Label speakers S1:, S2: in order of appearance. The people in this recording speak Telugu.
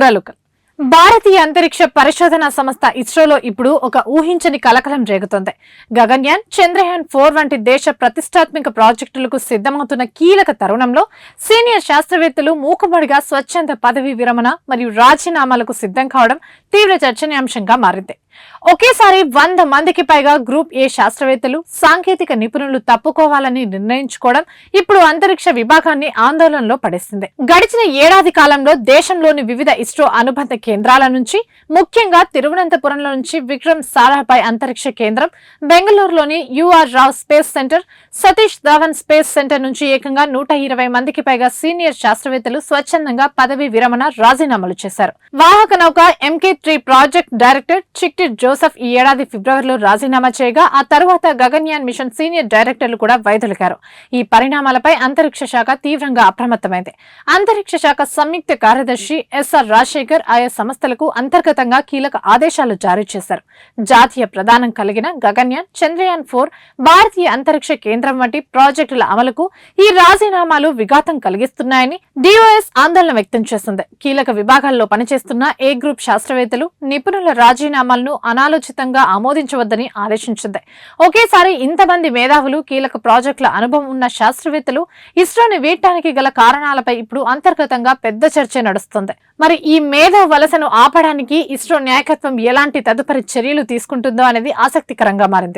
S1: వెల్కమ్. భారతీయ అంతరిక్ష పరిశోధన సంస్థ ఇస్రోలో ఇప్పుడు ఒక ఊహించని కలకలం రేగుతోంది. గగన్యాన్, చంద్రయాన్ 4 వంటి దేశ ప్రతిష్టాత్మక ప్రాజెక్టులకు సిద్ధమవుతున్న కీలక తరుణంలో సీనియర్ శాస్త్రవేత్తలు మూకుమ్మడిగా స్వచ్ఛంద పదవీ విరమణ మరియు రాజీనామాలకు సిద్ధం కావడం తీవ్ర చర్చనీయాంశంగా మారింది. ఒకేసారి 100 మందికి పైగా గ్రూప్ ఏ శాస్త్రవేత్తలు, సాంకేతిక నిపుణులు తప్పుకోవాలని నిర్ణయించుకోవడం ఇప్పుడు అంతరిక్ష విభాగాన్ని ఆందోళనలో పడేసింది. గడిచిన ఏడాది కాలంలో దేశంలోని వివిధ ఇస్రో అనుబంధ కేంద్రాల నుంచి, ముఖ్యంగా తిరువనంతపురంలో నుంచి విక్రమ్ సారాభాయ్ అంతరిక్ష కేంద్రం, బెంగళూరులోని you are Rao space centre, Satish Dhawan space centre నుంచి ఏకంగా 120 మందికి పైగా సీనియర్ శాస్త్రవేత్తలు స్వచ్ఛందంగా పదవీ విరమణ, రాజీనామాలు చేశారు. వాహక నౌక MK3 ప్రాజెక్ట్ డైరెక్టర్ చిక్టి జోసెఫ్ ఈ ఏడాది ఫిబ్రవరిలో రాజీనామా చేయగా, ఆ తరువాత గగన్యాన్ మిషన్ సీనియర్ డైరెక్టర్లు కూడా వైదొలిగారు. ఈ పరిణామాలపై అంతరిక్ష శాఖ తీవ్రంగా అప్రమత్తమైంది. అంతరిక్ష శాఖ సంయుక్త కార్యదర్శి SR రాజశేఖర్ ఆయా సంస్థలకు అంతర్గతంగా కీలక ఆదేశాలు జారీ చేశారు. జాతీయ ప్రధానం కలిగిన గగన్యాన్, చంద్రయాన్ 4, భారతీయ అంతరిక్ష కేంద్రం వంటి ప్రాజెక్టుల అమలుకు ఈ రాజీనామాలు విఘాతం కలిగిస్తున్నాయని DOS ఆందోళన వ్యక్తం చేసింది. కీలక విభాగాల్లో పనిచేస్తున్న ఏ గ్రూప్ శాస్త్రవేత్తలు, నిపుణుల రాజీనామాలను అనాలోచితంగా ఆమోదించవద్దని ఆదేశించింది. ఒకేసారి ఇంతమంది మేధావులు, కీలక ప్రాజెక్టుల అనుభవం ఉన్న శాస్త్రవేత్తలు ఇస్రోని వీడటానికి గల కారణాలపై ఇప్పుడు అంతర్గతంగా పెద్ద చర్చ నడుస్తుంది. మరి ఈ మేధో వలసను ఆపడానికి ఇస్రో నాయకత్వం ఎలాంటి తదుపరి చర్యలు తీసుకుంటుందో అనేది ఆసక్తికరంగా మారింది.